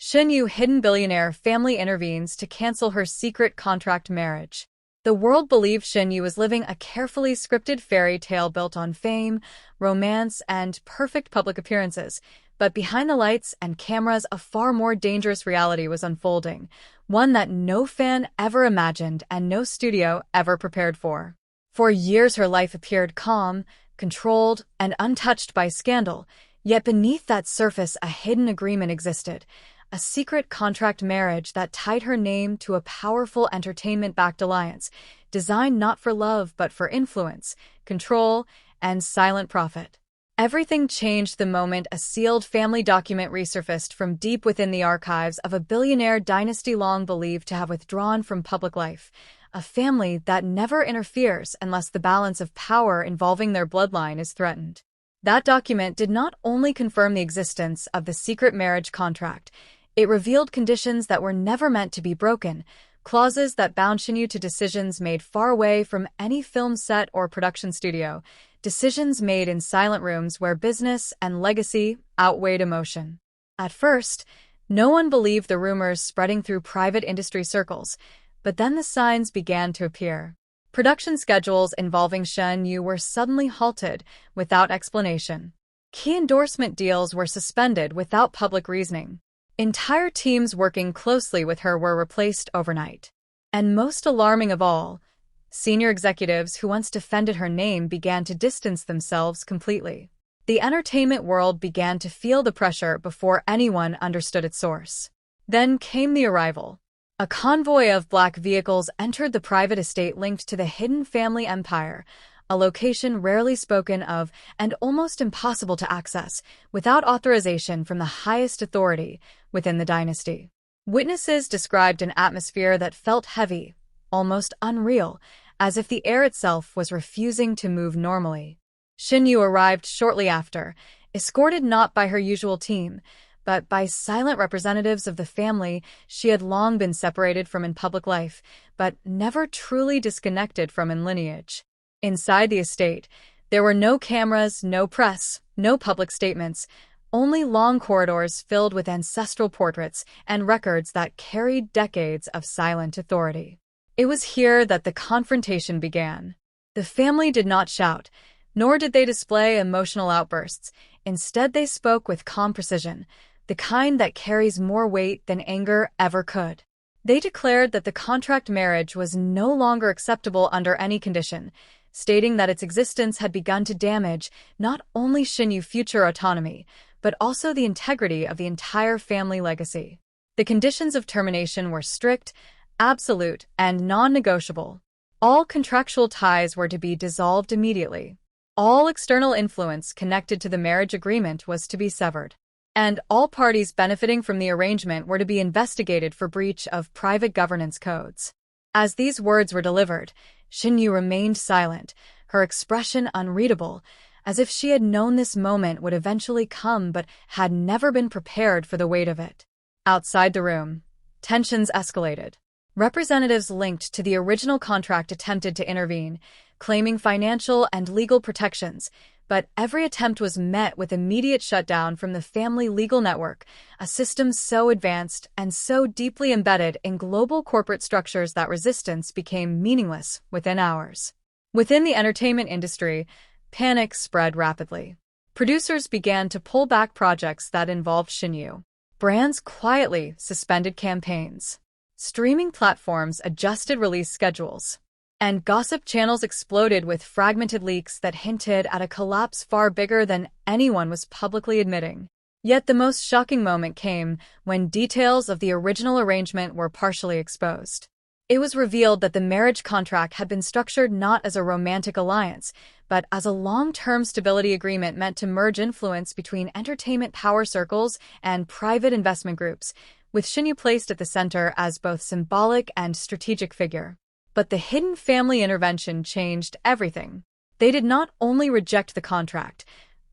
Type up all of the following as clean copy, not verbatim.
Shen Yue, hidden billionaire family, intervenes to cancel her secret contract marriage. The world believed Shen Yue was living a carefully scripted fairy tale built on fame, romance, and perfect public appearances. But behind the lights and cameras, a far more dangerous reality was unfolding, one that no fan ever imagined and no studio ever prepared for. For years, her life appeared calm, controlled, and untouched by scandal, yet beneath that surface a hidden agreement existed, a secret contract marriage that tied her name to a powerful entertainment-backed alliance, designed not for love but for influence, control, and silent profit. Everything changed the moment a sealed family document resurfaced from deep within the archives of a billionaire dynasty long believed to have withdrawn from public life, a family that never interferes unless the balance of power involving their bloodline is threatened. That document did not only confirm the existence of the secret marriage contract, it revealed conditions that were never meant to be broken, clauses that bound Shen Yue to decisions made far away from any film set or production studio, decisions made in silent rooms where business and legacy outweighed emotion. At first, no one believed the rumors spreading through private industry circles, but then the signs began to appear. Production schedules involving Shen Yue were suddenly halted without explanation. Key endorsement deals were suspended without public reasoning. Entire teams working closely with her were replaced overnight. And most alarming of all, senior executives who once defended her name began to distance themselves completely. The entertainment world began to feel the pressure before anyone understood its source. Then came the arrival. A convoy of black vehicles entered the private estate linked to the hidden family empire, a location rarely spoken of and almost impossible to access without authorization from the highest authority within the dynasty. Witnesses described an atmosphere that felt heavy, almost unreal, as if the air itself was refusing to move normally. Shen Yue arrived shortly after, escorted not by her usual team, but by silent representatives of the family she had long been separated from in public life, but never truly disconnected from in lineage. Inside the estate, there were no cameras, no press, no public statements, only long corridors filled with ancestral portraits and records that carried decades of silent authority. It was here that the confrontation began. The family did not shout, nor did they display emotional outbursts. Instead, they spoke with calm precision, the kind that carries more weight than anger ever could. They declared that the contract marriage was no longer acceptable under any condition, stating that its existence had begun to damage not only Shen Yue's future autonomy, but also the integrity of the entire family legacy. The conditions of termination were strict, absolute, and non-negotiable. All contractual ties were to be dissolved immediately. All external influence connected to the marriage agreement was to be severed. And all parties benefiting from the arrangement were to be investigated for breach of private governance codes. As these words were delivered, Shen Yue remained silent, her expression unreadable, as if she had known this moment would eventually come but had never been prepared for the weight of it. Outside the room, tensions escalated. Representatives linked to the original contract attempted to intervene, claiming financial and legal protections, but every attempt was met with immediate shutdown from the family legal network, a system so advanced and so deeply embedded in global corporate structures that resistance became meaningless within hours. Within the entertainment industry, panic spread rapidly. Producers began to pull back projects that involved Shen Yue. Brands quietly suspended campaigns. Streaming platforms adjusted release schedules. And gossip channels exploded with fragmented leaks that hinted at a collapse far bigger than anyone was publicly admitting. Yet the most shocking moment came when details of the original arrangement were partially exposed. It was revealed that the marriage contract had been structured not as a romantic alliance, but as a long-term stability agreement meant to merge influence between entertainment power circles and private investment groups, with Shen Yue placed at the center as both symbolic and strategic figure. But the hidden family intervention changed everything. They did not only reject the contract,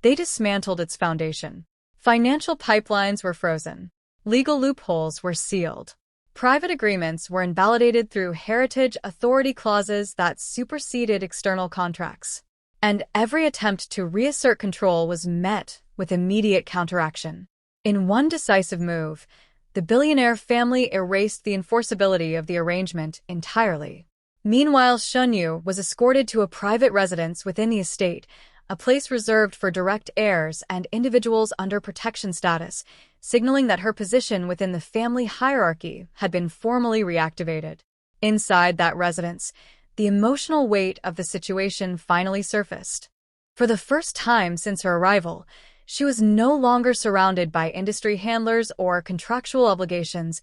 they dismantled its foundation. Financial pipelines were frozen. Legal loopholes were sealed. Private agreements were invalidated through heritage authority clauses that superseded external contracts. And every attempt to reassert control was met with immediate counteraction. In one decisive move, The billionaire family erased the enforceability of the arrangement entirely. Meanwhile, Shen Yue was escorted to a private residence within the estate, a place reserved for direct heirs and individuals under protection status, signaling that her position within the family hierarchy had been formally reactivated. Inside that residence, the emotional weight of the situation finally surfaced. For the first time since her arrival, she was no longer surrounded by industry handlers or contractual obligations,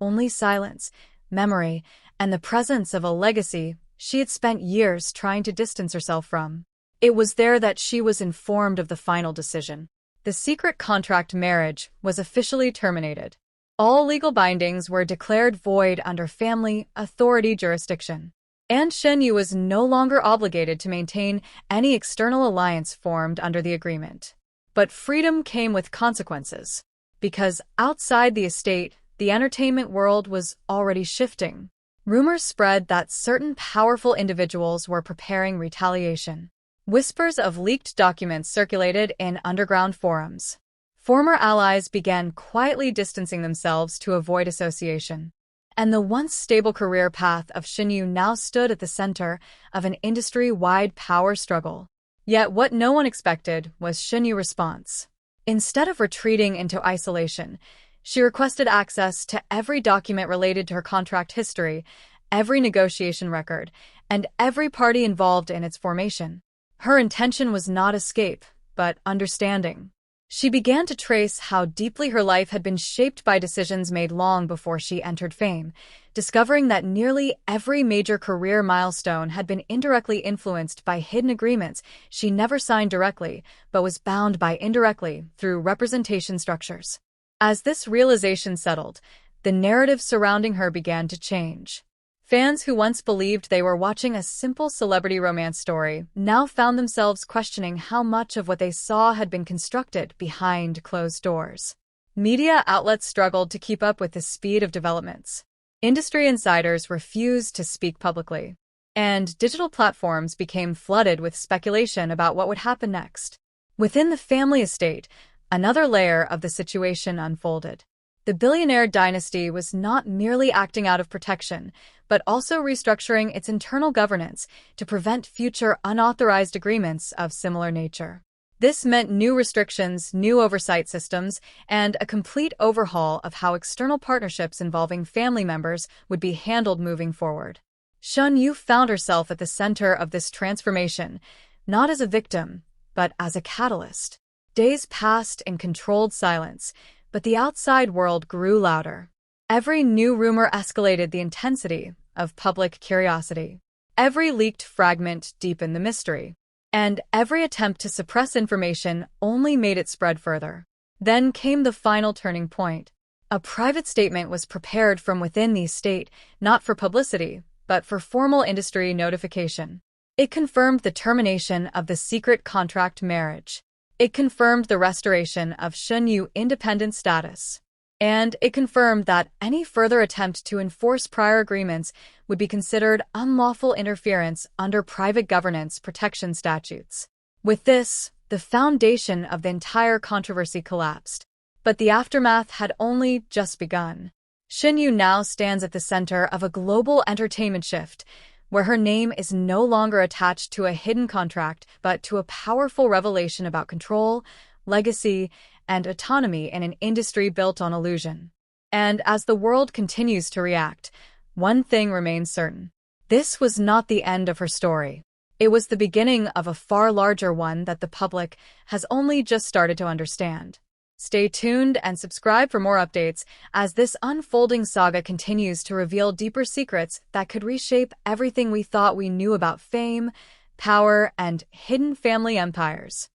only silence, memory, and the presence of a legacy she had spent years trying to distance herself from. It was there that she was informed of the final decision. The secret contract marriage was officially terminated. All legal bindings were declared void under family authority jurisdiction. And Shen Yue was no longer obligated to maintain any external alliance formed under the agreement. But freedom came with consequences. Because outside the estate, the entertainment world was already shifting. Rumors spread that certain powerful individuals were preparing retaliation. Whispers of leaked documents circulated in underground forums. Former allies began quietly distancing themselves to avoid association. And the once stable career path of Shen Yue now stood at the center of an industry-wide power struggle. Yet what no one expected was Shen Yue's response. Instead of retreating into isolation, she requested access to every document related to her contract history, every negotiation record, and every party involved in its formation. Her intention was not escape, but understanding. She began to trace how deeply her life had been shaped by decisions made long before she entered fame, discovering that nearly every major career milestone had been indirectly influenced by hidden agreements she never signed directly, but was bound by indirectly through representation structures. As this realization settled, the narrative surrounding her began to change. Fans who once believed they were watching a simple celebrity romance story now found themselves questioning how much of what they saw had been constructed behind closed doors. Media outlets struggled to keep up with the speed of developments. Industry insiders refused to speak publicly, and digital platforms became flooded with speculation about what would happen next. Within the family estate, another layer of the situation unfolded. The billionaire dynasty was not merely acting out of protection, but also restructuring its internal governance to prevent future unauthorized agreements of similar nature. This meant new restrictions, new oversight systems, and a complete overhaul of how external partnerships involving family members would be handled moving forward. Shen Yue found herself at the center of this transformation, not as a victim, but as a catalyst. Days passed in controlled silence, but the outside world grew louder. Every new rumor escalated the intensity of public curiosity. Every leaked fragment deepened the mystery. And every attempt to suppress information only made it spread further. Then came the final turning point. A private statement was prepared from within the estate, not for publicity, but for formal industry notification. It confirmed the termination of the secret contract marriage. It confirmed the restoration of Shen Yue's independent status. And it confirmed that any further attempt to enforce prior agreements would be considered unlawful interference under private governance protection statutes. With this, the foundation of the entire controversy collapsed. But the aftermath had only just begun. Shen Yue now stands at the center of a global entertainment shift, where her name is no longer attached to a hidden contract, but to a powerful revelation about control, legacy, and autonomy in an industry built on illusion. And as the world continues to react, one thing remains certain. This was not the end of her story. It was the beginning of a far larger one that the public has only just started to understand. Stay tuned and subscribe for more updates as this unfolding saga continues to reveal deeper secrets that could reshape everything we thought we knew about fame, power, and hidden family empires.